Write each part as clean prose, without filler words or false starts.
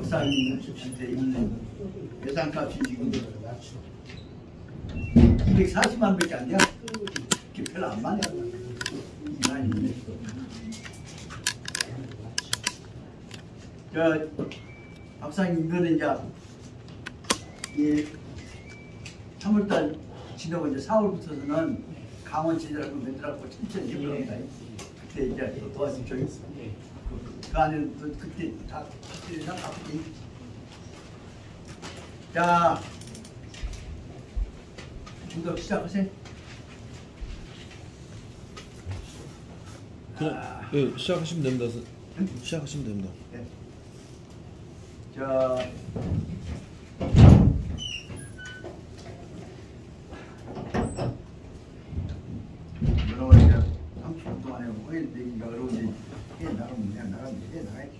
박사님 줍실 있는 예산값이 지금 240만 밖에 안 돼. 그게 별로 안 많아. 이만인데. 박사님 이거는 이제 3월달 지나고 이제 4월부터는 강원 제자라고 만들어갖고 천천히 해봅니다. 그때 이제 도와주죠. 그 안에는 그때 다 그때랑 바쁘지. 자, 좀더 시작하세요. 네, 시작하시면 됩니다. 시작하시면 됩니다. 네. 자, 여러분 이제 30분 동안에 회의 내기가 어려운데 해 나가면 그냥 나가면 해 나가야지.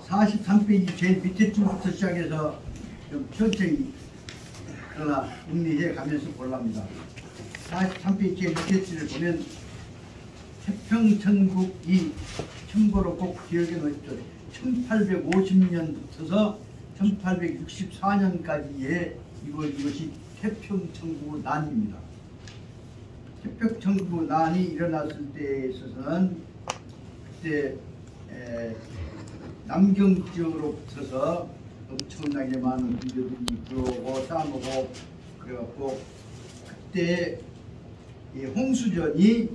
43페이지 제일 밑에 줄부터 시작해서 좀 천천히 그러나 음미해 가면서 볼랍니다. 43페이지 제일 밑에 줄을 보면 태평천국이 참고로 꼭 기억해 놓으십시오. 1850년부터서 1864년까지의 이것이 태평천국난입니다. 태평천국난이 일어났을 때에 있어서는 그때 남경 지역으로부터서 엄청나게 많은 군대들이 들어오고 싸우고 그래갖고 그때 홍수전이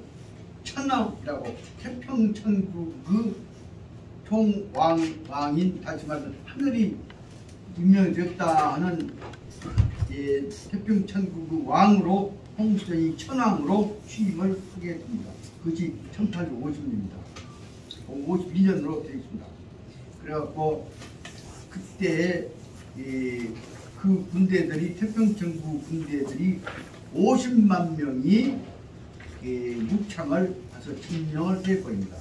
천왕이라고 태평천국의 총왕인 다시 말해서 하늘이 임명되었다 하는 태평천국의 왕으로 홍수전이 천왕으로 취임을 하게 됩니다. 그것이 1850년입니다. 52년으로 되어 있습니다. 그래갖고 그때 그 군대들이 태평천국 군대들이 50만 명이 육창을 가서 침명을 해버립니다.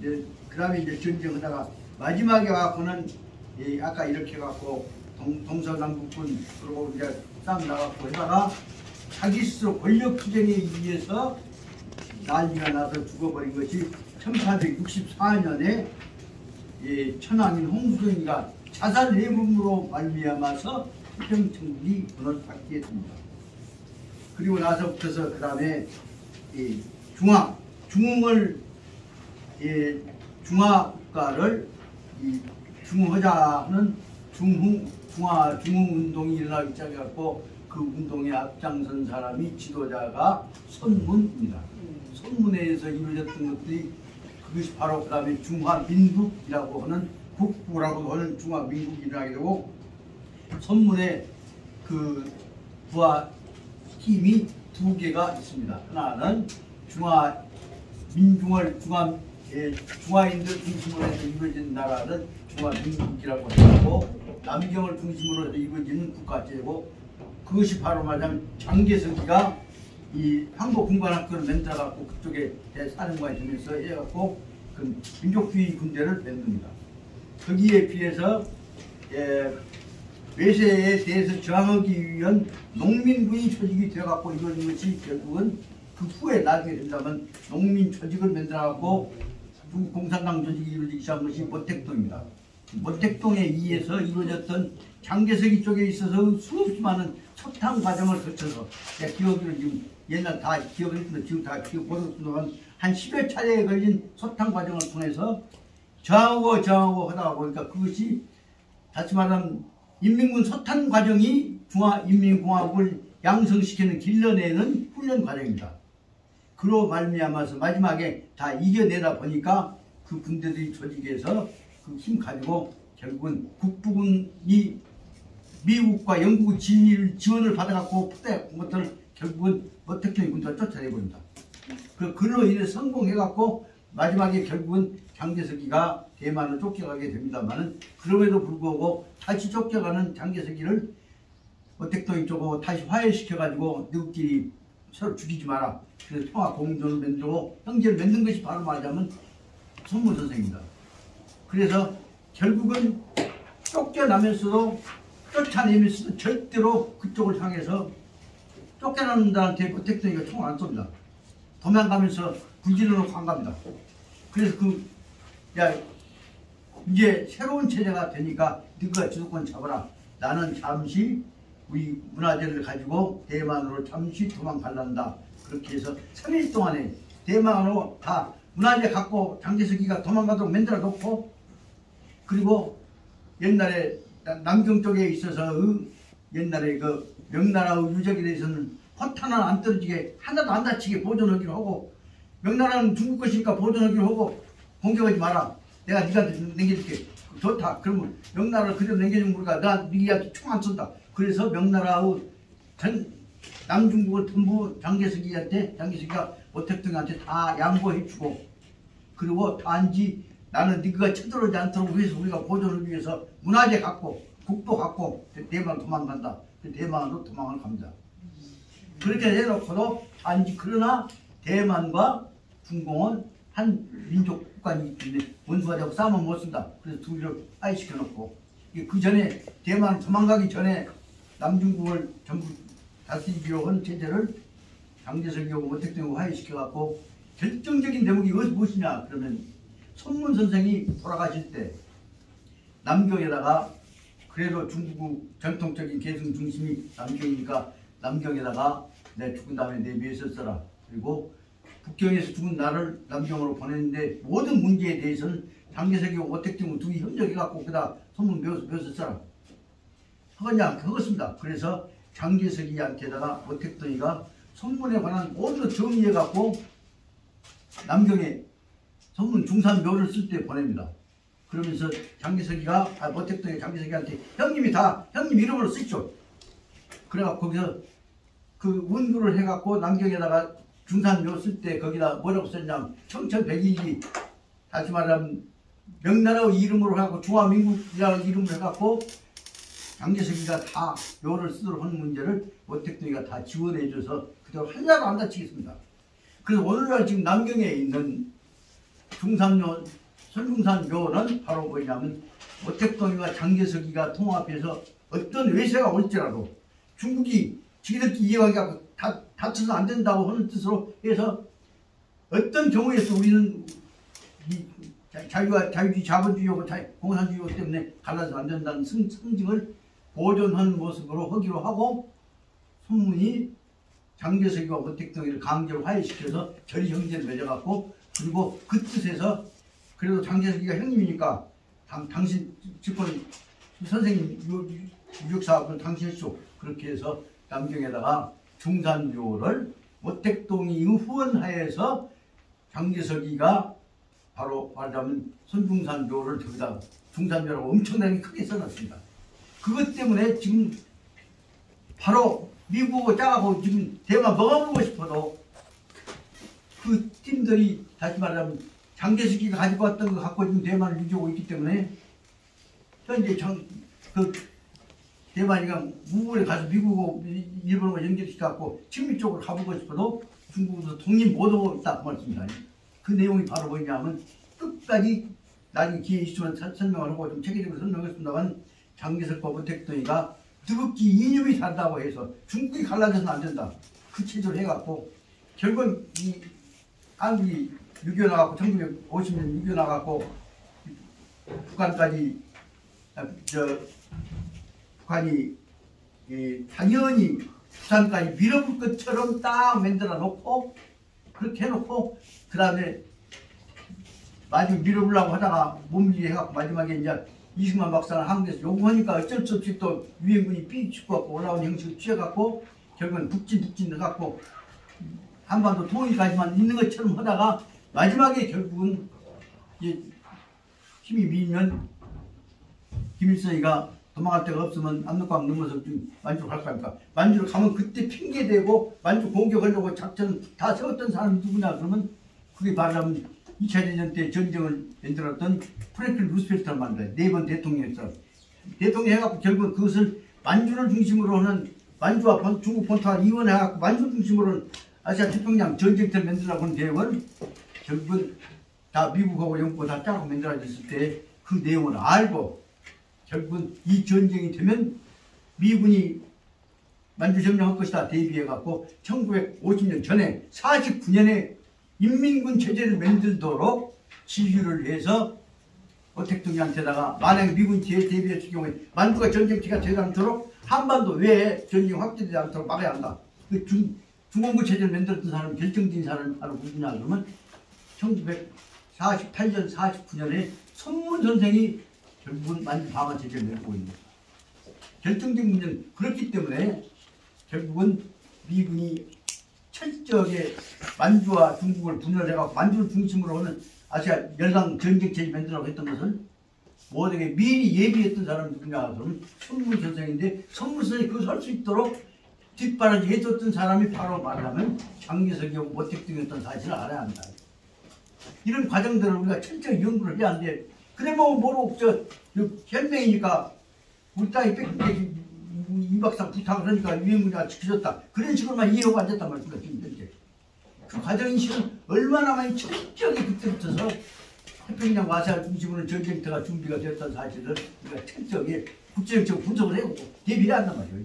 그 다음에 이제 전쟁하다가 마지막에 와서는 아까 이렇게 해갖고 동서남북군 그러고 이제 싸움 나갖고 하다가 자기 스스로 권력 투쟁에 의해서 난리가 나서 죽어버린 것이 1864년에 천왕인 홍수전이가 자살 해금으로 말미암아서 태평천국이 무너지게 됩니다. 그리고 나서부터서 그 다음에 중화국가를 중흥하자는 중흥운동이 일어나기 시작해갖고 그 운동에 앞장선 사람이 지도자가 선문입니다. 선문에서 이루어졌던 것들이 그것이 바로 그 다음에 중화민국이라고 하는 국부라고 하는 중화민국이 일어나게 되고 선문에 그 부하 힘이 두 개가 있습니다. 하나는 중화인들 중심으로 해서 이루어진 나라는 중화민국이라고 하고 남경을 중심으로 해서 이루어지는 국가제고 그것이 바로 말하자면 장개석이가 이 항복군관학교를 만들어갖고 그쪽에 대사령관이 되면서 해갖고 그 민족주의 군대를 만듭니다. 거기에 비해서 외세에 대해서 저항하기 위한 농민군이 조직이 되어갖고 이루어진 것이 결국은 그 후에 나중에 된다면 농민 조직을 만들어갖고 중국 공산당 조직이 이루어지기 시작한 것이 모택동입니다. 모택동에 의해서 이루어졌던 장개석이 쪽에 있어서 수없이 많은 척탕 과정을 거쳐서 제가 기억으로 지금 옛날 다 기억을 했는데 지금 다 기억보는 한 10여 차례에 걸린 소탕 과정을 통해서 저항하고 하다가 보니까 그것이 다시 말하면 인민군 소탕 과정이 중화인민공화국을 양성시키는 길러내는 훈련 과정입니다. 그로 말미암아서 마지막에 다 이겨내다 보니까 그 군대들이 조직해서 그 힘 가지고 결국은 국부군이 미국과 영국의 지원을 받아갖고 푸대한 것들을 결국은 모택동의 군대가 쫓아내버립니다. 그로 인해 성공해갖고 마지막에 결국은 장개석이가 대만을 쫓겨가게 됩니다만은 그럼에도 불구하고 다시 쫓겨가는 장개석이를 모택동이 쪽으로 다시 화해시켜가지고 너희끼리 서로 죽이지 마라. 그래서 평화 공존을 만들고 형제를 맺는 것이 바로 말하자면 손문 선생입니다. 그래서 결국은 쫓겨나면서도 쫓아내면서도 절대로 그쪽을 향해서 쫓겨나는 자한테 모택동이가 총을 안 쏩니다. 도망가면서 불지르 놓고 안 갑니다. 그래서 이제 새로운 체제가 되니까 너가 주도권 잡아라. 나는 잠시 우리 문화재를 가지고 대만으로 잠시 도망갈란다. 그렇게 해서 3일 동안에 대만으로 다 문화재 갖고 장제석이가 도망가도록 만들어 놓고, 그리고 옛날에 남경 쪽에 있어서 옛날에 그 명나라의 유적에 대해서는 헛 하나 안 떨어지게 하나도 안 다치게 보존하기로 하고, 명나라는 중국 것이니까 보존하기로 하고 공격하지 마라. 내가 니한테 남겨줄게. 좋다. 그러면 명나라를 그대로 남겨주면 우리가 니한테 총 안 쏜다. 그래서 명나라의 전 남중국을 전부 장제석이가 모택동한테 다 양보해주고, 그리고 단지 나는 네가 쳐들어오지 않도록 위해서 우리가 보존을 위해서 문화재 갖고 국도 갖고 대만 도망간다. 대만으로 도망을 갑니다. 그렇게 해놓고도 단지 그러나 대만과 중공은 한 민족 국가이기 때문에 원수가 되고 싸움은 못 쓴다. 그래서 둘을 하해시켜놓고, 그 전에 대만 도망가기 전에 남중국을 전부 다스리기로 한 체제를 장제석이하고 모택동하고 하해시켜갖고, 결정적인 대목이 무엇이냐 그러면 손문 선생이 돌아가실 때 남경에다가, 그래도 중국 전통적인 계승 중심이 남경이니까 남경에다가 내 죽은 다음에 내 묘에서 써라. 그리고 북경에서 죽은 나를 남경으로 보냈는데 모든 문제에 대해서는 장제석이하고 모택동하고 둘이 협력해갖고 그다 손문 묘에서 써라 하겠냐 그것입니다. 그래서 장제석이한테다가 모택동이가 손문에 관한 모든 정리해갖고 남경에 손문 중산묘를 쓸 때 보냅니다. 그러면서 장제석이가 모택동이 장제석이한테 형님 이름으로 쓰죠. 그래갖고 거기서 그 원구를 해갖고 남경에다가 중산묘 쓸 때 거기다 뭐라고 썼냐면 청천백일기, 다시 말하면 명나라의 이름으로 해갖고 중화민국이라는 이름으로 해갖고 장제석이가 다 묘를 쓰도록 하는 문제를 모택동이가 다 지원해줘서 그대로 하나도 안 다치겠습니다. 그래서 오늘날 지금 남경에 있는 중산묘, 선중산묘는 바로 뭐냐면 모택동이와 장제석이가 통합해서 어떤 외세가 올지라도 중국이 지들끼리 이해하기가 다쳐서 안 된다고 하는 뜻으로 해서 어떤 경우에서 우리는 자유주의, 자본주의하고 공산주의 때문에 갈라서 안 된다는 상징을 보존하는 모습으로 하기로 하고, 손문이 장제석이와 모택동이를 강제로 화해시켜서 결의 형제를 맺어갖고, 그리고 그 뜻에서 그래도 장제석이가 형님이니까 당신 집권 선생님 유역사업을 당신 했소. 그렇게 해서 남경에다가 중산묘를 모택동이 후원하에서 장제석이가 바로 말하자면 손중산묘를 저기다 중산묘라고 엄청나게 크게 써놨습니다. 그것 때문에 지금 바로 미국하고 짜고 지금 대만 먹어보고 싶어도 그 팀들이 다시 말하면 장제석이가 가지고 왔던 거 갖고 지금 대만을 유지하고 있기 때문에 현재 대만이가 무물에 가서 미국하고 일본하고 연결시켜갖고 친밀적으로 가보고 싶어도 중국에서 독립 못하고 있다 그 말씀입니다. 그 내용이 바로 뭐냐면 끝까지 나중에 기회 있으면 설명을 하고 좀 체계적으로 설명하겠습니다만, 장제석과 모택동이가 드럽게 이념이 다르다고 해서 중국이 갈라져서는 안 된다. 그 체제를 해갖고 결국 이 한국이 6.25 나갖고 1950년 6.25 나갖고 북한까지 북한이 당연히 부산까지 밀어볼 것처럼 딱 만들어 놓고 그렇게 해놓고 그 다음에 마지막 밀어보려고 하다가 못 밀게 해갖고 마지막에 이제 이승만 박사는 한국에서 요구하니까 어쩔 수 없이 또 유엔군이 삐죽고 올라온 형식을 취해갖고 결국은 북진 해갖고 한반도 통일까지만 있는 것처럼 하다가 마지막에 결국은 힘이 밀면 김일성이가 도망갈 데가 없으면 압록강 넘어서 좀 만주로 갈 거니까 만주로 가면 그때 핑계대고 만주 공격하려고 작전 다 세웠던 사람이 누구냐 그러면 그게 말하면 2차 대전 때 전쟁을 만들었던 프랭클린 루스펠트란 말입니다. 4번 대통령이었어. 대통령 해갖고 결국은 그것을 만주를 중심으로 하는 만주와 중국 본토와 이원해갖고 만주 중심으로 아시아 태평양 전쟁터를 만들려고 하는 계획은 결국은 다 미국하고 영국하고 다 짜고 만들어졌을 때 그 내용을 알고 결국은 이 전쟁이 되면 미군이 만주 점령할 것이다 대비해갖고 1950년 전에 49년에 인민군 체제를 만들도록 지휘를 해서 어택동이한테다가 만약에 미군 대비했을 경우에 만주가 전쟁지가 되지 않도록 한반도 외에 전쟁이 확대되지 않도록 막아야 한다. 그 중공군 체제를 만들었던 사람이 결정적인 사람이 바로 누구냐 그러면 1948년 49년에 손문 선생이 결국은 만주 방어 체제를 내고 있는 거다. 결정적인 문제는 그렇기 때문에 결국은 미군이 철저하게 만주와 중국을 분열해갖고 만주를 중심으로 하는 아시아 열강 전쟁체제 만들라고 했던 것은 모두에게 미리 예비했던 사람이 누구냐 그러면 손문 선생인데 손문 선생이 그것을 할 수 있도록 뒷바라지 해줬던 사람이 바로 말하면 장기석이하고 모택등이었던 사실을 알아야 한다. 이런 과정들을 우리가 철저히 연구를 해야 하는데 그래 뭐 모르고 현명이니까 우리 땅이 2박사 부탁을 하니까 유엔군이가 지켜줬다. 그런 식으로만 이해하고 앉았단 말입니다. 지금 현재. 그 과정인식은 얼마나 많이 철저하게 그때부터서 태평양 아시아 중심으로 전쟁터가 준비가 됐던 사실을 우리가 철저하게 국제정치적 분석을 해오고 대비해야 한단 말이에요.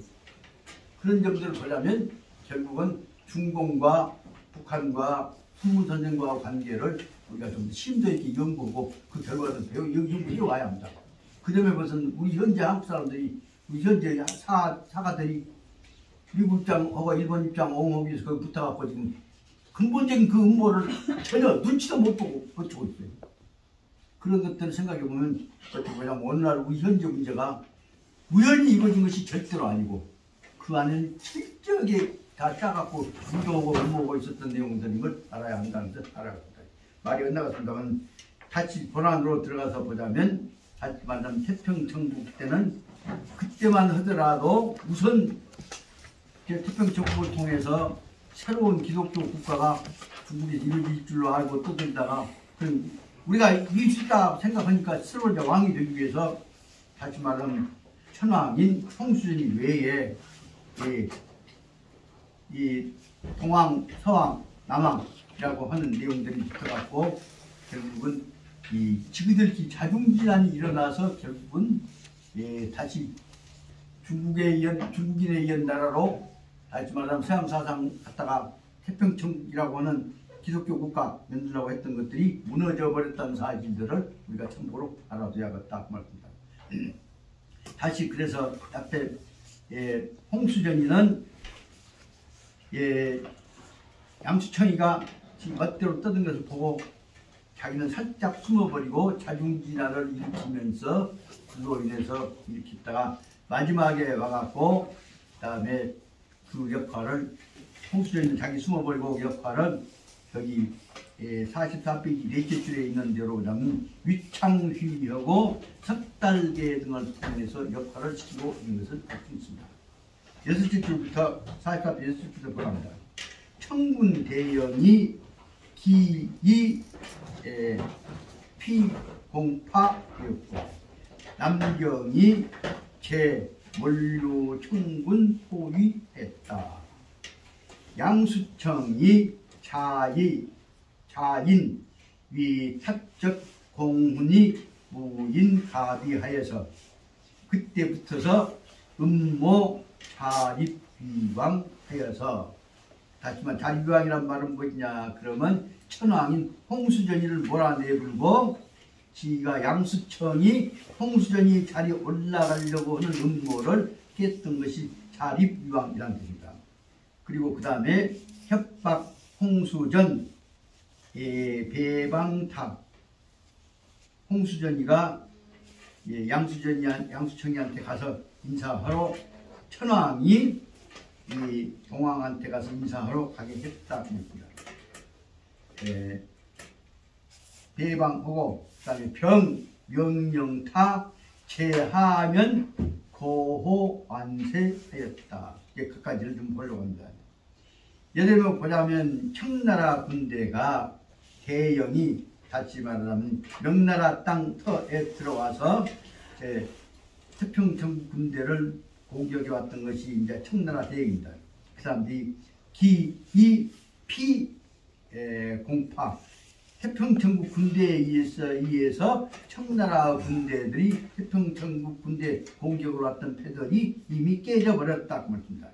그런 점들을 보려면 결국은 중공과 북한과 훈문선생과 관계를 우리가 좀 심도 있게 연구하고 그 결과를 연구해 와야 합니다. 그 점에 무슨 우리 현재 한국 사람들이 우리 현재 사가들이 미국 입장하고 일본 입장 옹호기에서 거기 붙어갖고 지금 근본적인 그 음모를 전혀 눈치도 못 보고 버티고 있어요. 그런 것들을 생각해 보면 어떻게 보냐면 오늘날 우리 현재 문제가 우연히 이루어진 것이 절대로 아니고 그 안에는 철저하게 다 짜갖고 유도하고 음모하고 있었던 내용들인 걸 알아야 한다는 것을 알아갑니다. 말이 엇나갔습니다만 다시 본안으로 들어가서 보자면 다시 말하면 태평천국 때는 그때만 하더라도 우선 태평천국을 통해서 새로운 기독교 국가가 중국에 이루어질 줄로 알고 떠들다가 우리가 이길 수 있다 생각하니까 새로운 왕이 되기 위해서 다시 말하면 천왕인 홍수전이 외에 이 동왕, 서왕, 남왕이라고 하는 내용들이 붙어갖고 결국은 이 지그들끼리 자중질환이 일어나서 결국은 다시 중국인에 의한 나라로 다시 말하면 서양 사상 갖다가 태평천국이라고 하는 기독교 국가 만들려고 했던 것들이 무너져 버렸다는 사실들을 우리가 참고로 알아둬야겠다 그 말입니다. 다시 그래서 앞에 홍수전이는 양수청이가 지금 멋대로 떠든 것을 보고 자기는 살짝 숨어버리고 자중진화를 일으키면서 그로 인해서 일으켰다가 마지막에 와갖고 그 다음에 그 역할을 홍수전이는 자기 숨어버리고 역할을 여기 44페이지 넷째 줄에 있는 대로 보자면 위창휘하고 석달개 등을 통해서 역할을 시키고 있는 것을 알 수 있습니다. 6째 줄부터 44페이지 6째 줄부터 보랍니다. 청군 대영이 기이 피공파였고 남경이 제원료 청군 포위했다. 양수청이 자인 위탁적 공훈이 무인 가비하여서 그때부터서 음모 자립위왕하여서 다시만 자립위왕이란 말은 뭐냐 그러면 천왕인 홍수전이를 몰아내불고 지가 양수청이 홍수전이 자리에 올라가려고 하는 음모를 깼던 것이 자립위왕이라는 뜻입니다. 그리고 그 다음에 협박 홍수전 배방탑 홍수전이가 양수청이한테 가서 인사하러 천왕이 이 동왕한테 가서 인사하러 가게 했다. 배방하고 그 다음에 병 명령타 제하면 고호 완세하였다. 이게 그까지를 좀 보려고 합니다. 예를 들어 보자면 청나라 군대가 대영이 다시 말하면 명나라 땅 터에 들어와서 태평천 군대를 공격해 왔던 것이 이제 청나라 대영입니다. 그 사람들이 공파 태평천국 군대에 의해서 청나라 군대들이 태평천국 군대 공격으로 왔던 패들이 이미 깨져버렸다 그 말입니다.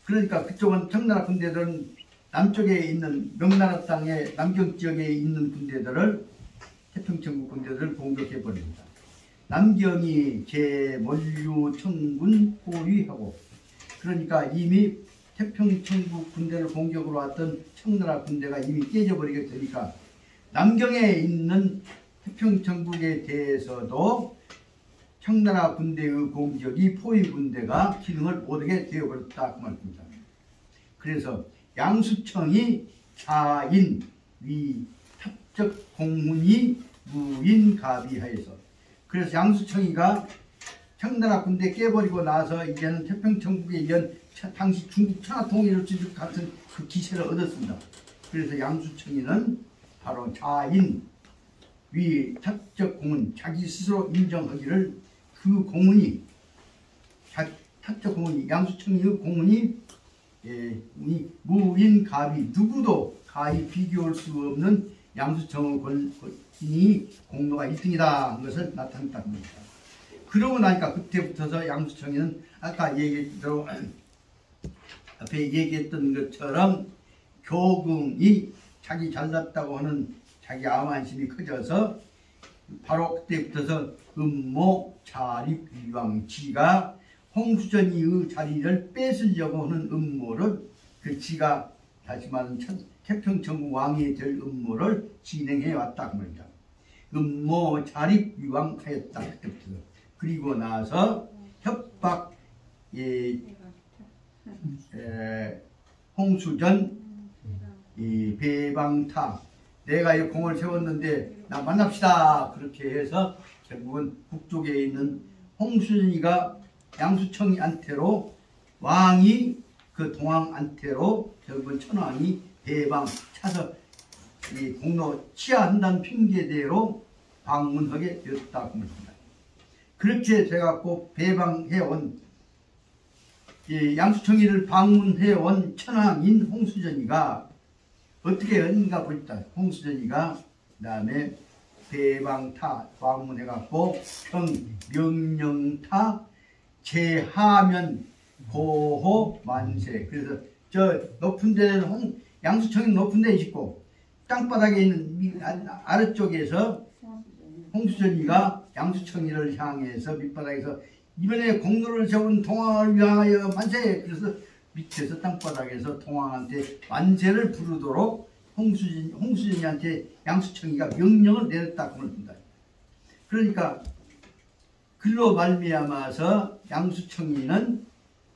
그러니까 그쪽은 청나라 군대들은 남쪽에 있는 명나라 땅의 남경 지역에 있는 군대들을 태평천국 군대들을 공격해 버립니다. 남경이 제원류 청군 포위하고 그러니까 이미 태평천국 군대를 공격으로 왔던 청나라 군대가 이미 깨져버리게 되니까 남경에 있는 태평천국에 대해서도 청나라 군대의 공격이 포위 군대가 기능을 못하게 되어버렸다 그 말입니다. 그래서 양수청이 자인 위 탑적 공문이 무인가비하여서 그래서 양수청이가 청나라 군대 깨버리고 나서 이제는 태평천국에 의한 당시 중국 천하통일을 주축 같은 그 기세를 얻었습니다. 그래서 양수청이는 바로 자인 위 탑적 공문 자기 스스로 인정하기를 그 공문이 탑적 공문이 양수청이의 공문이 무인가비 누구도 가히 비교할 수 없는 양수청의 권인이 공로가 1등이다 한 것을 나타냈다는 겁니다. 그러고 나니까 그때부터서 양수청이는 아까 얘기했대로 앞에 얘기했던 것처럼 교궁이 자기 잘났다고 하는 자기 암안심이 커져서 바로 그때부터서 음모 자립 위왕지가 홍수전이의 자리를 뺏으려고 하는 음모를 그 지가 다시 말하면 태평천국 왕이 될 음모를 진행해 왔다 그 말이다. 음모 자립 위왕하였다 그때부터. 그리고 나서 협박 홍수전 배방타 내가 이 공을 세웠는데 나 만납시다 그렇게 해서 결국은 북쪽에 있는 홍수전이가 양수청이한테로 왕이 그 동왕한테로 결국은 천왕이 배방 차서 이 공로 취하한다는 핑계대로 방문하게 되었다고 합니다. 그렇게 돼갖고 배방해온 양수청이를 방문해온 천왕인 홍수전이가 어떻게 했는가 보니까 홍수전이가 그 다음에 배방타 방문해갖고 명령타 제하면 고호 만세 그래서 저 높은 데는 양수청이 높은 데에 있고 땅바닥에 있는 아래쪽에서 홍수전이가 양수청이를 향해서 밑바닥에서 이번에 공로를 세운 동왕을 위하여 만세 그래서 밑에서 땅바닥에서 동왕한테 만세를 부르도록 홍수전이한테 양수청이가 명령을 내렸다고 합니다. 그러니까 글로 말미암아서 양수청이는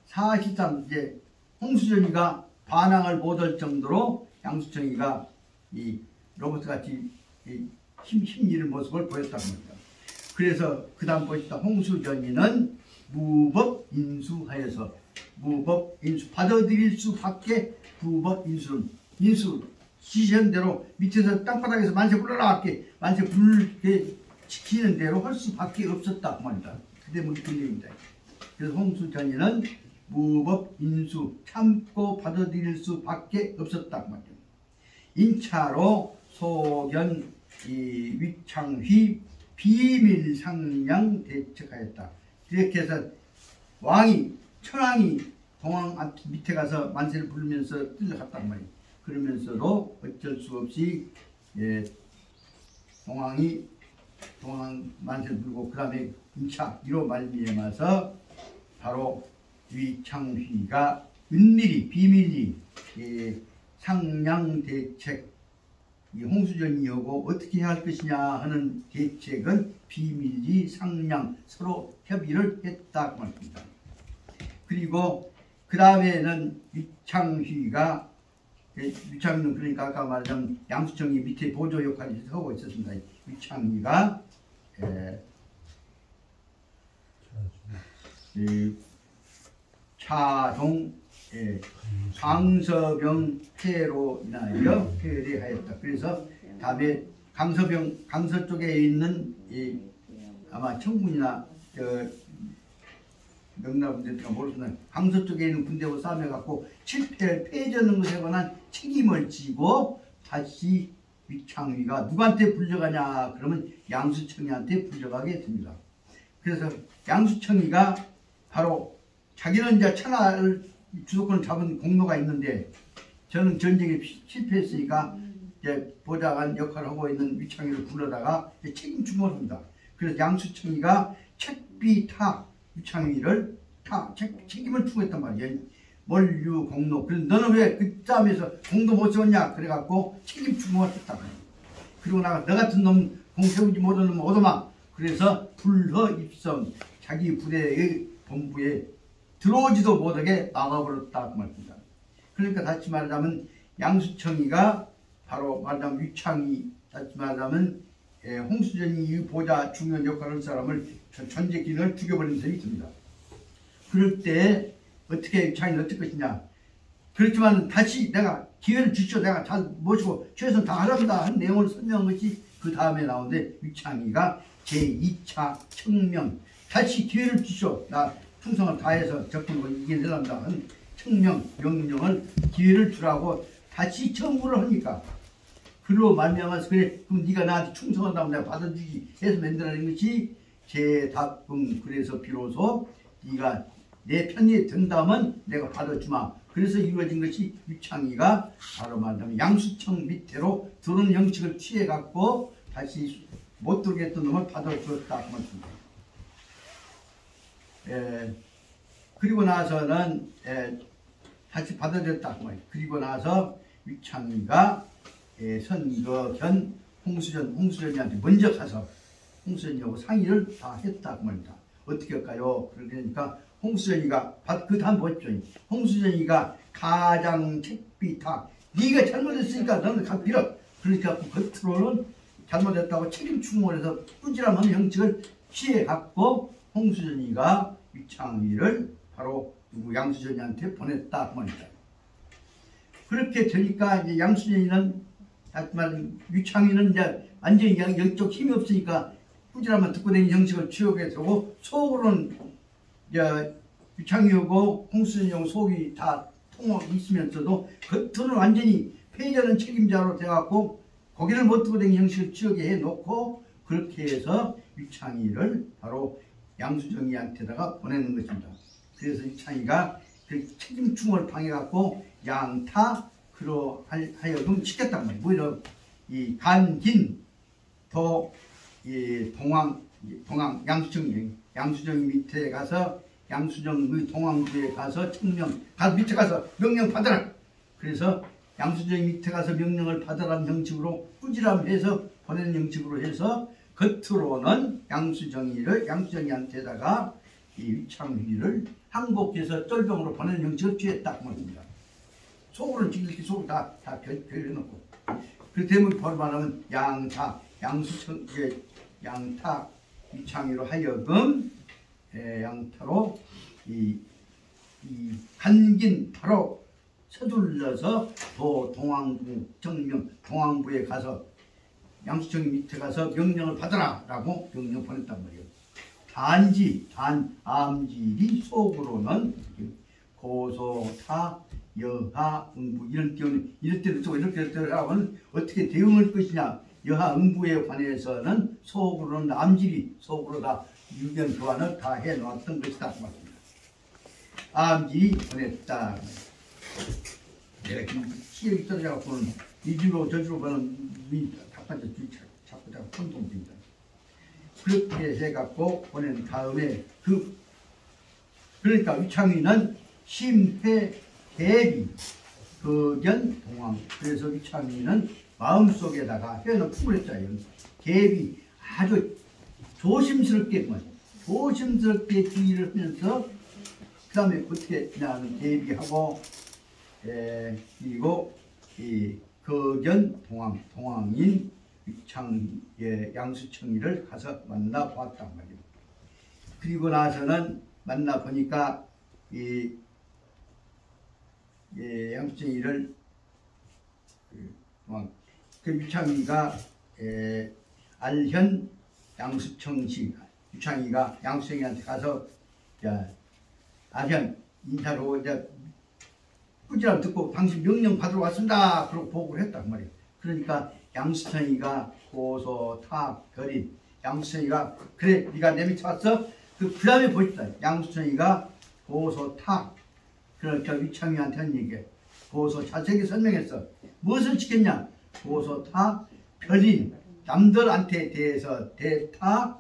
사실상 이제 홍수전이가 반항을 못할 정도로 양수청이가 이 로봇같이 힘 잃은 모습을 보였다고 합니다. 그래서 그 다음 보시다 홍수전이는 무법 인수하여서 무법 인수 받아들일 수밖에 무법 인수 지시한 밑에서 땅바닥에서 만세 불러라 이렇게 만세 불게 지키는 대로 할 수밖에 없었다 그 말이다. 그때 무슨 얘기입니다. 그래서 홍수전이는 무법 인수 참고 받아들일 수밖에 없었다 그 말이다. 인차로 소견 위창휘 비밀 상량 대책하였다. 이렇게 해서 천왕이 동왕 밑에 가서 만세를 부르면서 끌려갔단 말이에요. 그러면서도 어쩔 수 없이 동왕 만세를 부르고 그 다음에 인차 이로 말미암아서 바로 위창휘가 은밀히 비밀리 상량 대책 이 홍수전이 오고 어떻게 해야 할 것이냐 하는 대책을 비밀리 상량 서로 협의를 했다 그 말입니다. 그리고 그 다음에는 위창휘는 그러니까 아까 말한 양수청이 밑에 보조 역할을 하고 있었습니다. 위창휘가 차종 강서병 폐로 인하여 폐례하였다. 그래서 다음에 강서 쪽에 있는 아마 청군이나 명나라 군대가 모르겠나 강서 쪽에 있는 군대와 싸움해갖고 패전을 것에 관한 책임을 지고 다시 위창휘가 누구한테 불려가냐 그러면 양수청이한테 불려가게 됩니다. 그래서 양수청이가 바로 자기는 이제 천하를 주도권을 잡은 공로가 있는데 저는 전쟁에 실패했으니까 이제 보좌관 역할을 하고 있는 유창희를 불러다가 책임 주문합니다. 그래서 양수청이가 책비 타 유창희를 책임을 추구했단 말이에요. 멀류 공로. 그래서 너는 왜 그 싸움에서 공도 못 세웠냐? 그래갖고 책임 추구를 했다. 그리고 너 같은 놈 공 세우지 못하는 놈 얻어마. 그래서 불허 입성 자기 부대의 본부에 들어오지도 못하게 나가버렸다 그 말입니다. 그러니까 다시 말하자면 양수청이가 바로 말하자면 유창희, 다시 말하자면 홍수전이 보좌 중요한 역할을 할 사람을 전재기를 죽여버린 셈이 있습니다. 그럴 때 어떻게 유창이는 어떨 것이냐. 그렇지만 다시 내가 기회를 주시오. 내가 잘 모시고 최선 다하랍니다 한 내용을 설명한 것이 그 다음에 나오는데 유창이가 제2차 청명 다시 기회를 주시오. 나 충성을 다해서 적군으로 이겨내랍니다 한 청명 명령을 기회를 주라고 다시 청구를 하니까 그로 말미암아서 그래 그럼 네가 나한테 충성한다면 내가 받아주기 해서 만들어낸 것이 제답금. 그래서 비로소 네가 내 편이 된다면 내가 받아주마. 그래서 이루어진 것이 유창희가 바로 말하자면 양수청 밑으로 들어오는 형식을 취해갖고 다시 못 들어오게 했던 놈을 받아주었다 그 말씀입니다. 그리고 나서는 다시 받아들였다 그 말이에요. 그리고 나서 유창희가 선거견 홍수전이한테 먼저 가서 홍수전이하고 상의를 다 했다 그 말입니다. 어떻게 할까요? 그러니까 홍수전이가 그 다음 보십시오. 홍수전이가 가장 책비 타 네가 잘못했으니까 너는 가 빌어. 그러니까 겉으로는 잘못했다고 책임 추궁을 해서 꾸지람한 형식을 취해갖고 홍수전이가 유창희를 바로 양수전이한테 보냈다 그 말입니다. 그렇게 되니까 이제 양수전이는 하지만 유창희는 이제 완전히 영적 힘이 없으니까 꾸지람만 듣고 다니는 형식을 취하고 속으로는 이제 유창희하고 홍수전이하고 속이 다 통합이 있으면서도 겉으로는 완전히 패전은 책임자로 돼갖고 고개를 못 들고 다니는 형식을 취하게 해놓고 그렇게 해서 유창희를 바로 양수정이한테다가 보내는 것입니다. 그래서 유창희가 그 책임충을 방해갖고 양타 그로 하여금 시켰단 말이에요. 오히려 이 간긴 이 동황 양수정이 밑에 가서 양수정의 동황부에 가서 청명 밑에 가서 명령 받아라. 그래서 양수정이 밑에 가서 명령을 받아라는 형식으로 꾸지람해서 보내는 형식으로 해서 겉으로는 양수정이한테다가 이 유창희를 항복해서 쫄병으로 보내는 형식을 취했다 그 말입니다. 속으로는 지금 이렇게 속을 다 결해놓고 그렇게 되면 바로 말하면 양타 유창희로 하여금 양타로 이 간긴 바로 서둘러서 동황부 정명 동황부에 가서 양수청이 밑에 가서 명령을 받아라 라고 명령 보냈단 말이에요. 암질이 속으로는 고소타 여하 응부 이런 경우는 이럴 때도 쓰고 이렇게 하면 어떻게 대응할 것이냐. 여하 응부에 관해서는 속으로는 암질이 속으로 다 유견 교환을 다 해놓았던 것이다 맞습니다. 암질이 보냈다. 내가 시력이 떨어져갖고는 이주로 저주로 보는 답답해서 자꾸 혼동됩니다. 그렇게 해갖고 보낸 다음에 그러니까 유창희는 심회 대비 거견 동황. 그래서 유창희는 마음속에다가 해놓은 품을 했잖아요. 대비 아주 조심스럽게 주의를 하면서 그 다음에 어떻게 나는 대비하고 그리고 이 거견 동황인 유창희의 양수청이를 가서 만나보았단 말이에요. 그리고 나서는 만나보니까 이 양수청이를 그 유창희가 알현 양수청시 유창희가 양수청이한테 가서 알현 인사로 이제 꾸지람 듣고 당신 명령 받으러 왔습니다. 그러고 보고를 했단 말이에요. 그러니까 양수청이가 고소 타 결인 양수청이가 그래 네가 내 밑에 왔어? 그 다음에 보십시다. 양수청이가 고소 타 그러니까 위창이한테는 얘기해. 보소 자세하게 설명했어. 무엇을 시켰냐? 보소타 별인 남들한테 대해서 대타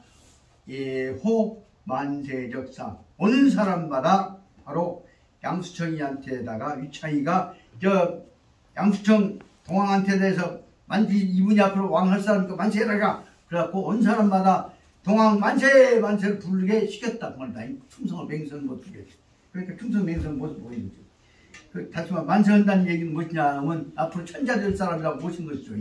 예호 만세적사 오는 사람마다 바로 양수청이한테다가 위창이가 저 양수청 동왕한테 대해서 만세 이분이 앞으로 왕할 사람이니까 만세라가 그래갖고 온 사람마다 동왕 만세 만세를 부르게 시켰다. 충성을 맹세는 못 하게. 그러니까 충성 맹세는 못 보이는 거죠. 다시 말해 만세한다는 얘기는 무엇이냐 하면 앞으로 천자 될 사람이라고 모신 것이죠.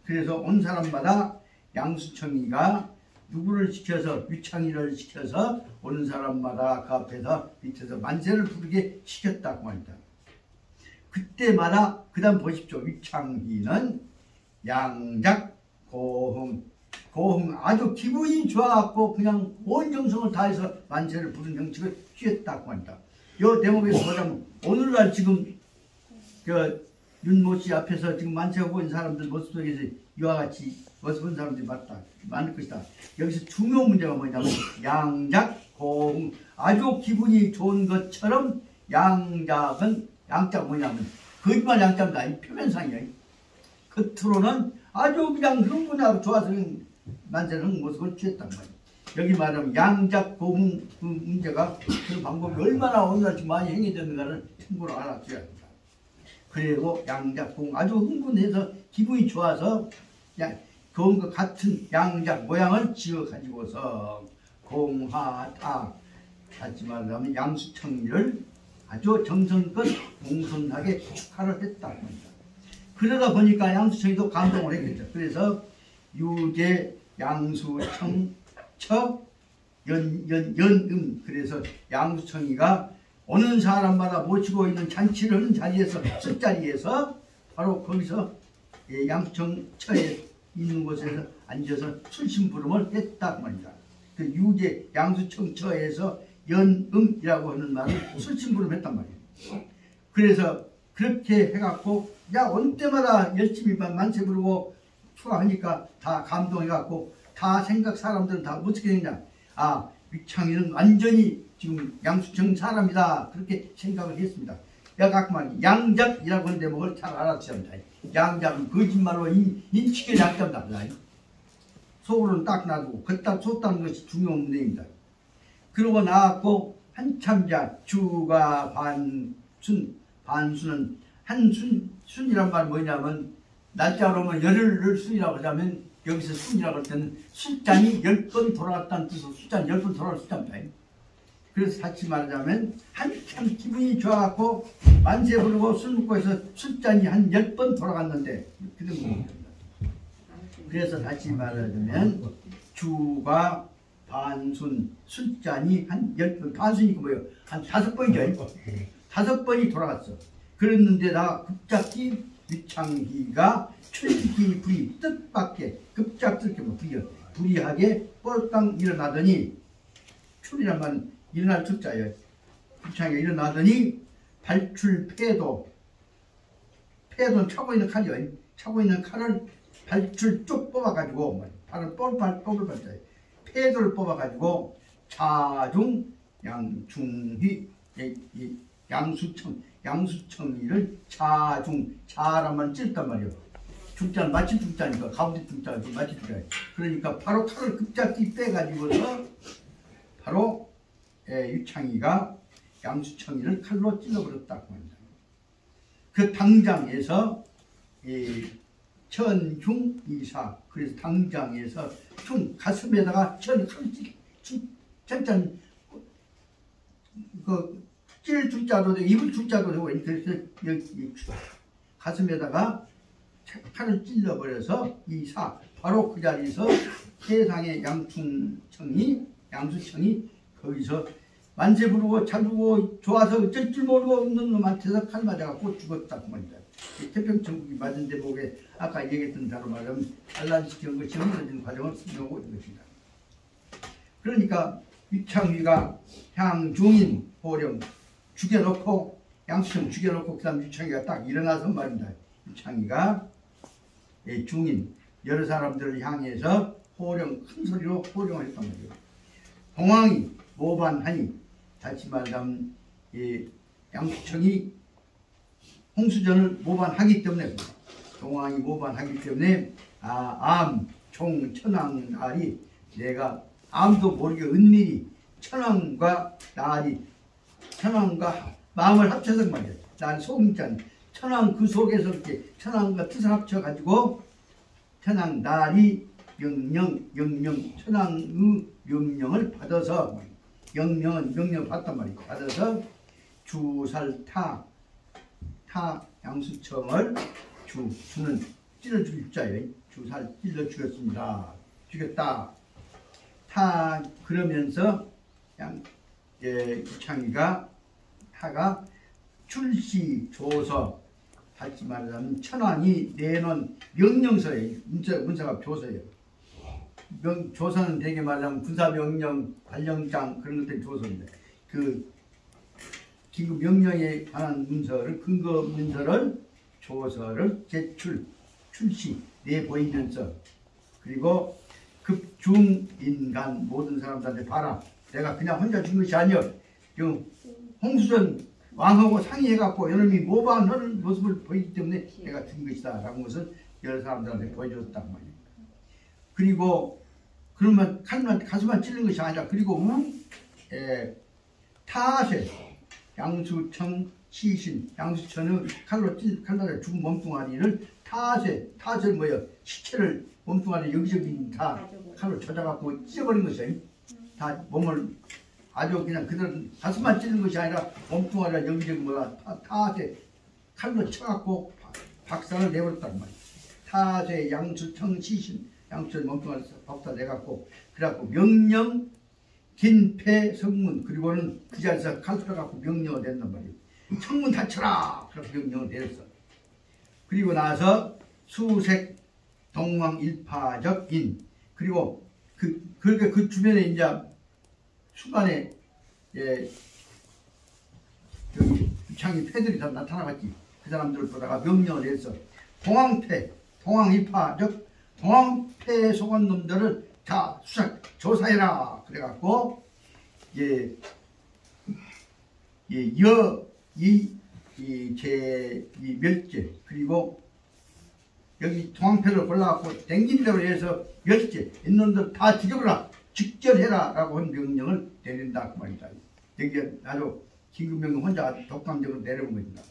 그래서 온 사람마다 양수청이가 누구를 시켜서 위창이를 시켜서 오는 사람마다 그 앞에서 밑에서 만세를 부르게 시켰다고 합니다. 그때마다 그 다음 보십시오. 위창이는 양작 고흥 아주 기분이 좋아갖고 그냥 온 정성을 다해서 만세를 부른 형식을 취했다고 합니다. 이 대목에서 보자면 오늘날 지금 그 윤모 씨 앞에서 지금 만세하고 있는 사람들 모습 속에서 이와 같이 모습은 사람들이 많을 것이다. 여기서 중요한 문제가 뭐냐면 양작 고흥 아주 기분이 좋은 것처럼 양작은 양작 뭐냐면 거짓말 양작은 아니 표면상이에요. 겉으로는 아주 그냥 흥분하고 좋아서 만세를 하는 모습을 취했단 말이에요. 여기 말하면 양작 고흥 그 문제가 그 방법이 얼마나 오늘날 지금 많이 행해졌는가를 참고로 알아줘야 합니다. 그리고 양작 고흥 아주 흥분해서 기분이 좋아서 고흥과 같은 양작 모양을 지어 가지고서 공하타 하지 말라면 양수청리를 아주 정성껏 공손하게 축하를 했다고 합니다. 그러다 보니까 양수청이도 감동을 했겠죠. 그래서 유제 양수청 처 연음 그래서 양수청이가 오는 사람마다 모시고 있는 잔치를 하는 자리에서 술자리에서 바로 거기서 양수청 처에 있는 곳에서 앉아서 술심부름을 했다고 합니다. 그 유제 양수청 처에서 연음이라고 하는 말은 술심부름 했단 말이에요. 그래서 그렇게 해갖고 온 때마다 열심히 만세 부르고 축하하니까 다 감동해갖고 다 사람들은 다 어떻게 했냐. 위창이는 완전히 지금 양수청 사람이다. 그렇게 생각을 했습니다. 아까 양작이라고 하는 대목을 잘 알아주셔야 합니다. 양작은 거짓말로 인치게 양작다. 속으로는 딱 놔두고 겉딱 쏟다는 것이 중요한 문제입니다. 그러고 나왔고 한참자 주가 반순은 순이란 말은 뭐냐면 날짜로 하면 열흘을 순이라고 하자면 여기서 순이라고 할 때는 술잔이 10번 돌아갔다는 뜻으로 술잔 10번 돌아갈 숫자입니다. 그래서 다시 말하자면 한참 기분이 좋아갖고 만세 부르고 술 먹고 해서 술잔이 한 10번 돌아갔는데 그런 겁니다. 그래서 다시 말하자면 주가 반순 술잔이 한 10번 반순이니까 뭐예요? 한 5번이죠. 5번이 돌아갔어. 그랬는데 나 급작기 위창희가 출기불이 뜻밖에 급작스럽게 불이하게 뻘깡 일어나더니 출이란 말은 일어날 출자예요. 위창희가 일어나더니 발출패도는 차고 있는 칼이요. 차고 있는 칼을 발출 쭉 뽑아가지고 발을 뽑을 발자예요. 패도를 뽑아가지고 자중 양충희 양수청이를 자란 말을 찔단 말이에요. 중자는 마치 중자니까 가운데 중자가 마치 중자예요. 그러니까 바로 칼을 급작히 빼가지고서 바로 위창이가 양수청이를 칼로 찔러버렸다고 합니다. 그 당장에서 천중이사 그래서 당장에서 가슴에다가 칼을 찔 줄자도 되고 입을 줄자도 되고 그래서 여기 가슴에다가 칼을 찔러버려서 이사 바로 그 자리에서 세상의 양수청이 거기서 만세 부르고 자르고 좋아서 어쩔 줄 모르고 없는 놈한테서 칼 맞아갖고 죽었다고 합니다. 태평천국이 맞은 대목에 아까 얘기했던 대로 말하면 반란시키는 것이 힘들어지는 과정을 설명하고 있는 것입니다. 그러니까 위창위가 향중인 호령 죽여놓고 양수청 죽여놓고 그 다음 위창위가 딱 일어나서 말입니다. 위창위가 중인 여러 사람들을 향해서 호령 큰 소리로 호령을 했단 말이에요. 동왕이 모반하니 다시 말하면 양수청이 홍수전을 모반하기 때문에 동왕이 모반하기 때문에 암, 총, 천왕, 날이 내가 아무도 모르게 은밀히 천왕과 날이 천왕과 마음을 합쳐서 말이야. 난 소금잔 천왕 그 속에서 이렇게 천왕과 뜻을 합쳐가지고 천왕 날이 영영 천왕의 명령을 받아서 명령을 받단 말이야. 받아서 주살타 양수청을 주는 찔러 죽일 자예요. 주살 찔러 죽였습니다. 죽였다. 그러면서 유창이가 타가 출시 조서 다시 말하자면 천왕이 내놓은 명령서예요. 문서가 조서예요. 조서는 되게 말하면 군사명령, 발령장 그런 것들이 조서인데 그 긴급 명령에 관한 문서를 근거 문서를 조서를 출시 내보이면서 그리고 급중인간 모든 사람들한테 봐라. 내가 그냥 혼자 준 것이 아니여. 홍수전 왕하고 상의해갖고 여러분이 모방하는 모습을 보이기 때문에 내가 준 것이다 라는 것을 여러 사람들한테 보여줬단 말이에요. 그리고 그러면 가슴만 찔른 것이 아니라 그리고 타세 양수청 시신 양수천의 칼로 죽은 몸뚱아리를 타세는 뭐예요? 시체를 몸뚱아리 여기저기 다 칼로 찾아갖고 찢어버린 것이에요. 다 몸을 아주 그냥 그대로 가슴만 찌는 것이 아니라 몸뚱아리가 여기저기 뭐가 타세 칼로 쳐갖고 박살을 내버렸단 말이에요. 타세 양수청 시신 양수천 몸뚱아리 박살 내갖고 그래갖고 명령 긴패 성문 그리고는 그 자리에서 칼 펴갖고 명령을 낸단 말이에요. 청문 닫혀라! 그렇게 명령을 내렸어. 그리고 나서 수색 동왕일파적 인 그리고 그 주변에 이제 순간에 여기 유창이 패들이 다 나타나갔지. 그 사람들을 보다가 명령을 내렸어. 동왕일파적 동왕패에 속한 놈들을 다 수색 조사해라. 그래갖고 이 멸제 그리고 여기 동황패를 골라갖고 댕긴 대로 해서 멸제 있는들 다 죽여라 직절해라 라고 한 명령을 내린다 그 말이다. 여기 아주 긴급명령 혼자 독감적으로 내려온 겁니다.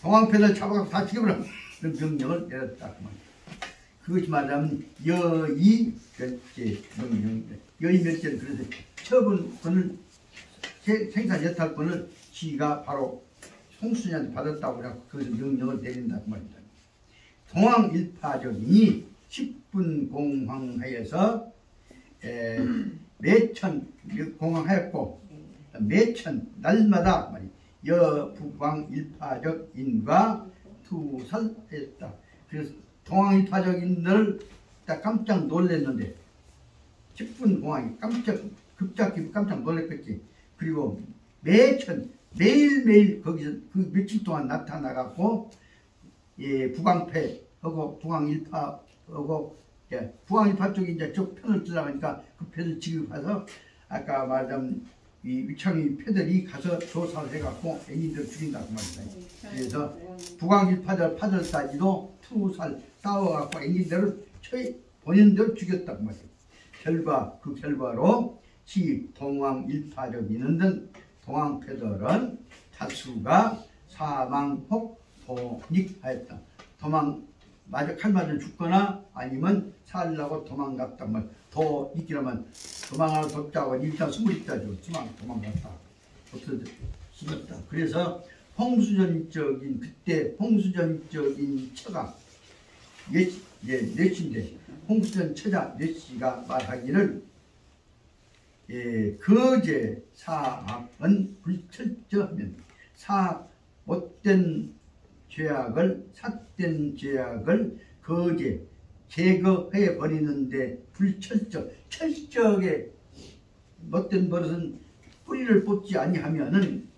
동황패를 잡아갖고 다 죽여라 그런 명령을 내렸다 그 말이다. 그것이 말하면 여의 멸제 명령입니다. 여의 멸제는 그래서 처분권을 생산 여탈권을 지가 바로 홍수전한테 받았다고 해서 그것을 명령을 내린다 그 말입니다. 동왕일파적이니 10분 공황하여서 매천 공황하였고 매천 날마다 여북왕일파적인과 투살하였다. 그래서 동왕일파적인들 딱 깜짝 놀랐는데 10분 공황이 급작히 깜짝 놀랐겠지. 그리고 매일매일 거기서 그 며칠 동안 나타나갖고 북왕패하고 북왕일파하고 북왕일파 쪽이 이제 쪽 편을 들어가니까 그 편을 지급해서 아까 말한 이 위창이 패들이 가서 조사를 해갖고 애인들 죽인다고 말입니다. 그래서 북왕일파들 파들까지도 투살 싸워갖고 애인들을 본인들 죽였다고 말이에요. 그 결과로 동왕일파적 있는 동왕패들은 다수가 사망 혹 도닉하였다. 칼 맞아 죽거나 아니면 살라고 도망갔단 말. 도닉이라면 도망하러 돕자고 일단 숨을 있다죠. 도망갔다. 숨었다. 그래서 홍수전적인 그때 홍수전적인 처가 넷인데 홍수전 처자 넷씨가 말하기를 거제 사악은 불철저하면 못된 죄악을 삿된 죄악을 거제 제거해 버리는데 철저하게 못된 버릇은 뿌리를 뽑지 아니하면은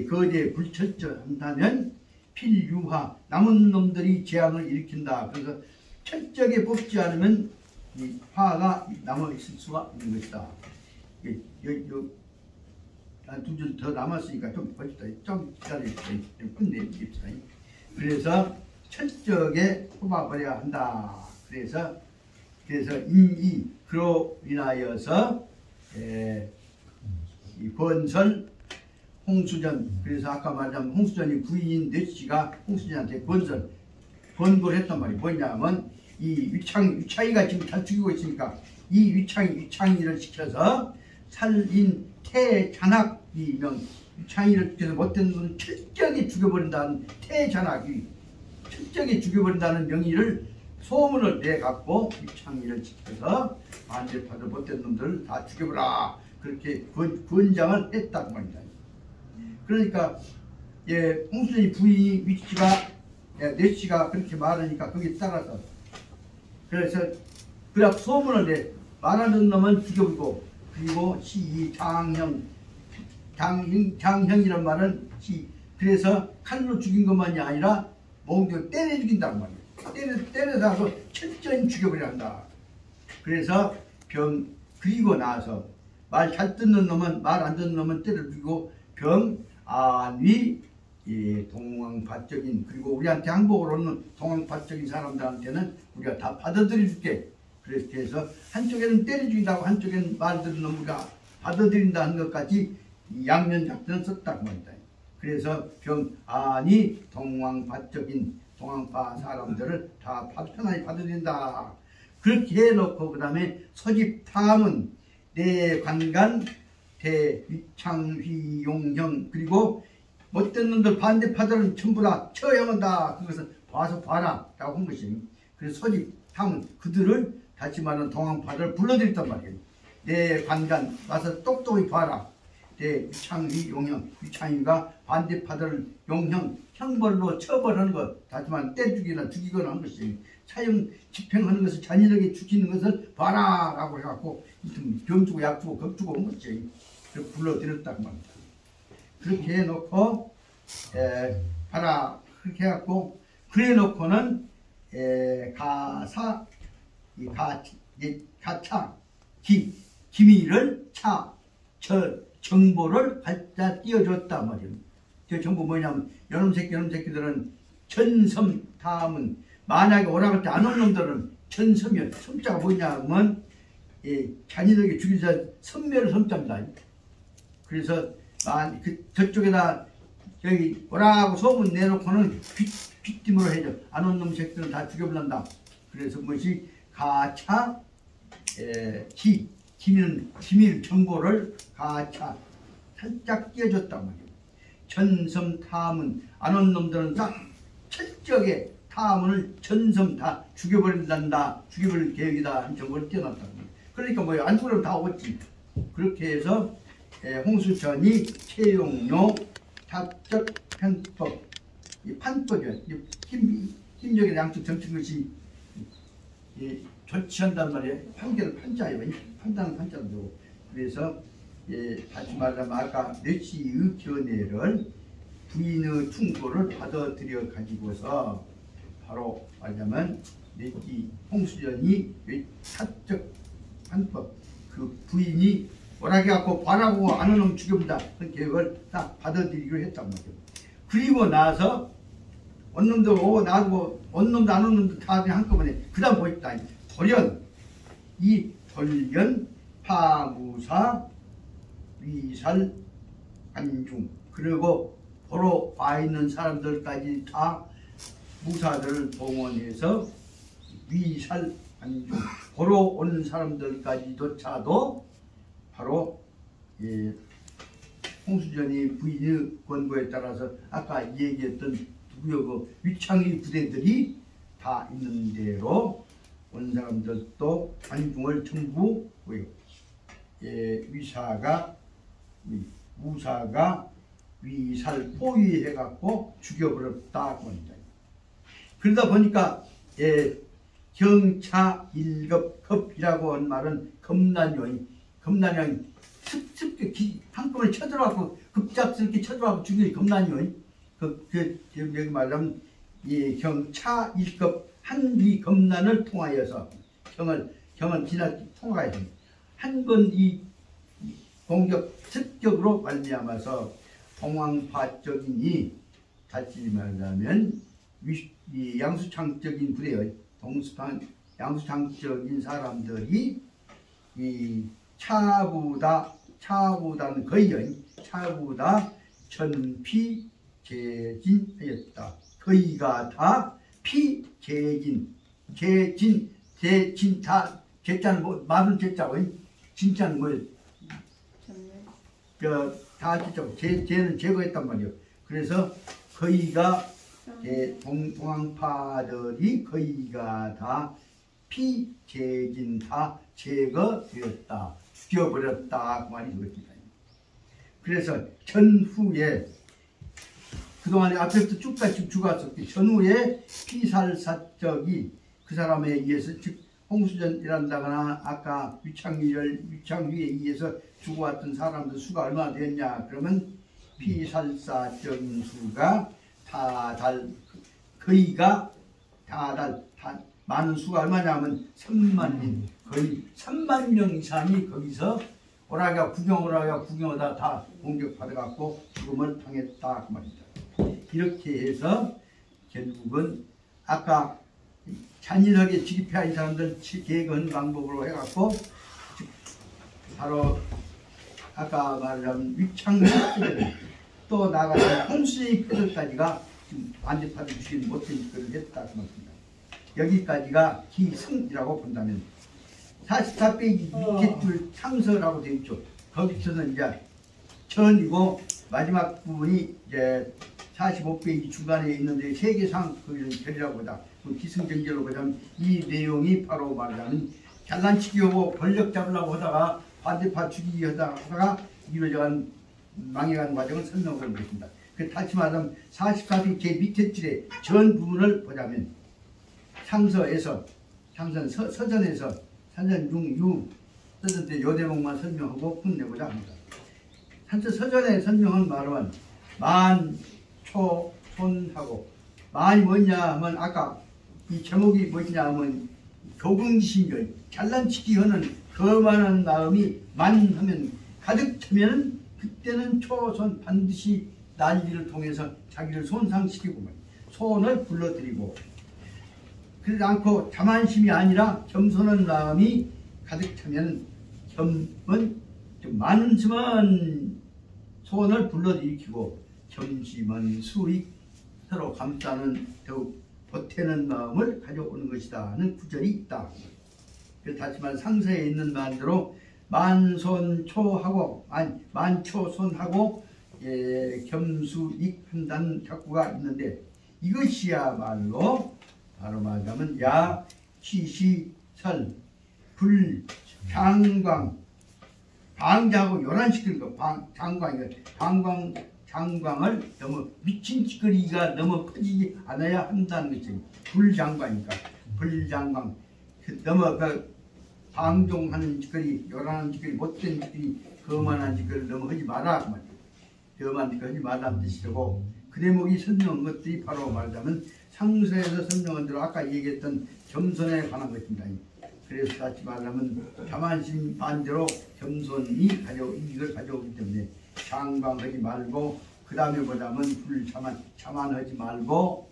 거제 불철저한다면 필유화 남은 놈들이 재앙을 일으킨다. 그래서 철저하게 뽑지 않으면 이 화가 남아 있을 수가 있는 것이다. 두 줄 더 남았으니까 좀 버티다. 좀 기다려주세요. 끝내줍시다. 그래서 철저하게 뽑아버려야 한다. 그래서 인이 그로 인하여서 이 권설 홍수전, 그래서 아까 말한 홍수전이 부인인 뇌씨가 홍수전한테 권고를 했단 말이에요. 뭐냐면 이 위창이가 지금 잘 죽이고 있으니까 이 위창이를 시켜서 살인 태잔악이명, 위창이를 시켜서 못된 놈을 철저하게 죽여버린다는 태잔악이 철저하게 죽여버린다는 명의를 소문을 내갖고 위창이를 시켜서 반대파들 못된 놈들을 다 죽여버라, 그렇게 권장을 했단 말입니다. 그러니까 홍수전이 부인이 뇌씨가 그렇게 말하니까 거기에 따라서 그래서 그래 소문을 내 말하는 놈은 죽여버리고, 그리고 장형이란 말은 그래서 칼로 죽인 것만이 아니라 몽둥이로 때려 죽인단 말이에요. 때려서 철저히 죽여버려야 한다. 그래서 그리고 나서 말 잘 듣는 놈은, 말 안 듣는 놈은 때려 죽이고, 안위 동황파적인, 그리고 우리한테 항복을 얻는 동황파적인 사람들한테는 우리가 다 받아들여 줄게. 그렇게 해서 한쪽에는 때려 죽인다고 한쪽에는 말 듣는 놈 우리가 받아들인다는 것까지 양면 작전을 썼다고 합니다. 그래서 안위 동황파적인 동황파 사람들을 다 편안히 받아들인다. 그렇게 해놓고 그 다음에 서집탐은 내관간 대위창휘 용형, 그리고 못된 놈들 반대파들은 전부 다 처형한다. 그것을 봐서 봐라 라고 한 것이. 그래서 서집탐은 그들을 다시 말하는 동황파를 불러들였단 말이에요. 내관간 와서 똑똑히 봐라. 대위창휘 용형, 위창휘가 반대파들을 용형, 형벌로 처벌하는 것, 다시 말하면 죽이거나 한 것이. 사형 집행하는 것을 잔인하게 죽이는 것을 봐라 라고 해갖고 병 주고 약 주고 겁 주고 한 것이. 불러들였다고 합니다. 그렇게 해놓고 봐라 그렇게 해갖고, 그래 놓고는 기미를 정보를 갖다 띄워줬단 말이에요. 저 정보 뭐냐면 여놈 새끼들은 전섬탐은, 만약에 오라갈 때 안 온 놈들은 전섬이요. 섬자가 뭐냐면 잔인하게 죽이자 섬멸을 섬자입니다. 그래서 저쪽에다 저기 오라고 소문 내놓고는 빗짐으로 해줘. 안 온 놈 새끼들은 다 죽여버린다. 그래서 무엇이 가차 기밀 정보를 가차 살짝 띄워줬단 말이에요. 전섬 탐은 안 온 놈들은 다 철저하게 탐을 전섬 다 죽여버린단다. 죽여버릴 계획이다. 한 정보를 띄워놨다. 그러니까 뭐야, 안 죽으면 다 오겠지. 그렇게 해서 홍수전이 채용료 탑적 편법, 이 판법이야. 힘력의 양쪽 점치는 것이 조치한단 말이에요. 판결은 판자예요. 판단은 판자도 되고. 그래서 다시 말하면 아까 뇌씨의 견해를 부인의 충고를 받아들여 가지고서 바로 말하자면 뇌씨 홍수전이 사적 판법, 그 부인이 뭐라게 갖고 봐라고 안 오는 놈 죽여본다. 그 계획을 딱 받아들이기로 했단 말이에요. 그리고 나서 온 놈도 오고 나고 온 놈도 안 온 놈도 다 한꺼번에 그 다음 보였다. 돌연 파무사 위살 안중, 그리고 보러 와 있는 사람들까지 다 무사들을 동원해서 위살 안중, 보러 온 사람들까지조차도 바로 홍수전이 부인의 권고에 따라서 아까 얘기했던 그 위창의 부대들이 다 있는 대로 온 사람들도 안중을 전부 무사가 위살 포위해갖고 죽여버렸다고 합니다. 그러다 보니까 경차 1급이라고 한 말은 겁난요인, 습습게 한꺼번에 쳐들어가고 급작스럽게 쳐들어가고 죽이는 겁난요인. 여기 말하면 경차 1급 한위 겁난을 통하여서 경은 지나치 통과해야 됩니다. 한 번 이 동격 습격으로 말미암아서 동황파적이니 다시 말하면 이 양수창적인 부대의 양수창적인 사람들이 이 차보다는 거의 차보다 전피재진하였다. 거의가 다 피재진, 재진 다 제자는 뭐 말은 제자고 진짜는 뭘 다 제자고 재는 제거했단 말이요. 그래서 거의가 동황파들이 거의가 다 피재진 다 제거되었다. 죽여버렸다 그 말이 그렇습니다. 그래서 전후에 그동안에 앞에서 쭉까지 죽었었기 전후에 피살사적이 그 사람에 의해서 즉 홍수전이란다거나 아까 위창위에 의해서 죽어왔던 사람들 수가 얼마나 되었냐 그러면 피살사적인 수가 거의가 많은 수가 얼마냐면 3만인 거의 3만 명 이상이 거기서 구경하다가 다 공격받아갖고 죽음을 당했다 그 말입니다. 이렇게 해서 결국은 아까 잔인하게 집회한 사람들 계획한 방법으로 해갖고 바로 아까 말한 위창 또 나가서 홍수의 패들까지가 지금 반대파도 주시지 못한 짓을 했다 그 말입니다. 여기까지가 기승이라고 본다면 44페이지 밑에 줄 상서라고 되어 있죠. 거기서는 이제 전이고 마지막 부분이 이제 45페이지 중간에 있는데 세계상 그 별이라고 보다 기승전결로 보자면 이 내용이 바로 말하자면 잘난치기하고 권력 잡으려고 하다가 반대파 죽이기 하다가 이루어져간 망해간 과정을 설명하고 있습니다. 다시 말하면 44페이지 제 밑에 줄에 전 부분을 보자면 상서에서 서전에서 사전 중 서전 때 요 대목만 설명하고 끝내고자 합니다. 서전에 설명한 말은 만초손하고 만이 뭐냐 하면 아까 이 제목이 뭐냐 하면 교긍신결 잘난치기 하는 거만한 마음이 만하면 가득 차면 그때는 초손 반드시 난리를 통해서 자기를 손상시키고 손을 불러들이고 그러지 않고 자만심이 아니라 겸손한 마음이 가득 차면 겸은 많으면 손을 불러일으키고 겸심은 수익 서로 감싸는 더욱 보태는 마음을 가져오는 것이다 하는 구절이 있다. 다시 말해 상서에 있는 말대로 만손초하고 만초손하고 겸수익한다는 작구가 있는데 이것이야말로 바로 말하자면 야, 시시설, 불, 장광 방자하고 요란시키는 거 장광을 너무 미친 짓거리가 너무 커지지 않아야 한다는 것이 불장광이니까 불장광 너무 방종하는 짓거리 요란한 짓거리 못된 짓거리 거만한 짓거리 너무 하지 마라 거만한 짓거리 하지 말라는 뜻이고 그 대목이 설명한 것들이 바로 말하자면 상서에서 설명한 대로 아까 얘기했던 겸손에 관한 것입니다. 그래서 다시 말하면 자만심 반대로 겸손이 이익을 가져오기 때문에 장광하지 말고 그 다음에 보자면 자만하지 말고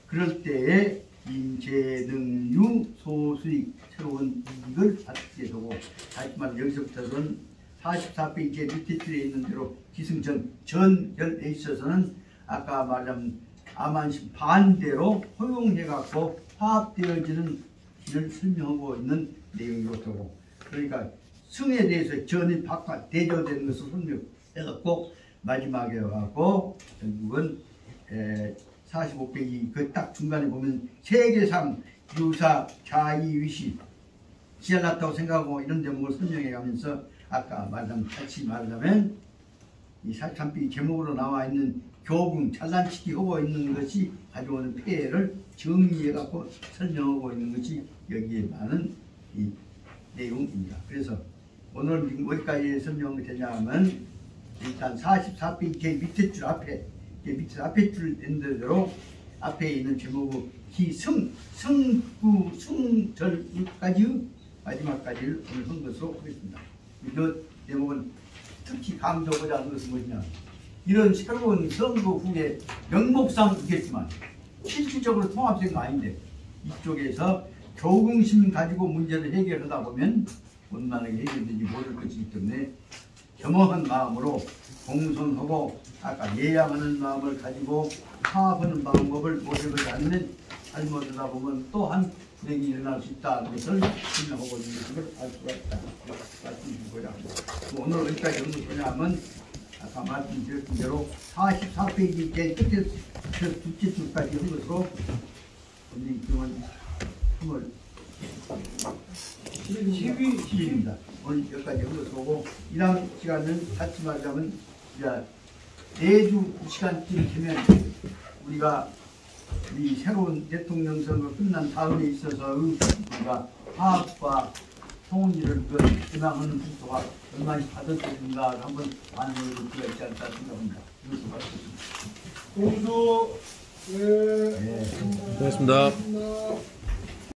그럴 때에 인체능유 소수익 새로운 이익을 받게 되고 다시 말하면 여기서부터는 44페이지 밑에 줄에 있는 대로 기승전 전열에 있어서는 아까 말하자면 아만심 반대로 허용해갖고 화합되어지는 길을 설명하고 있는 내용이고 그러니까 승에 대해서 전이 바깥 대조되는 것을 설명해갖고 마지막에 와갖고 결국은 45페이지 그 딱 중간에 보면 세계상 유사 자이위시 지잘났다고 생각하고 이런 제목을 설명해가면서 아까 같이 말하자면 이 43페이지 제목으로 나와 있는 교붕 잘난치기 하고 있는 것이 가져오는 폐해를 정리해갖고 설명하고 있는 것이 여기에 많은 이 내용입니다. 그래서 오늘 어디까지 설명이 되냐면 일단 44페이지 밑에 줄 앞에 앞에 줄 있는 대로 앞에 있는 제목은 기승 승구 승절까지 마지막까지를 오늘 한 것으로 하겠습니다. 이 제목은 특히 강조하고자 하는 것은 뭐냐, 이런 새로운 선거 후에 명목상 있겠지만 실질적으로 통합선거 아닌데 이쪽에서 교국심 가지고 문제를 해결하다 보면 원만하게 해결되지 못할 것이기 때문에 겸허한 마음으로 공손하고 아까 예양하는 마음을 가지고 파악하는 방법을 모색하지 않으면 잘못하다 보면 또한 불행이 일어날 수 있다는 것을 설명하고 있는 것을 알 수가 있다. 말씀드리고자 합니다. 오늘 어디까지 하는 거냐면 아까 말씀드렸던 대로 44페이지 끝에 둘째 줄까지 한 것으로 오늘 지금 10일입니다. 오늘 여기까지 한 것으로 이랑 시간은 같이 말하자면 이제 4주 시간쯤 되면 우리가 이 새로운 대통령 선거 끝난 다음에 있어서 우리가 화합과 통일을 희망하는 속도가 얼마나 받아들인가 한번 반응을 볼 필요가 있지 않을까 생각합니다. 이것을 말씀드립니다. 공수 고맙습니다.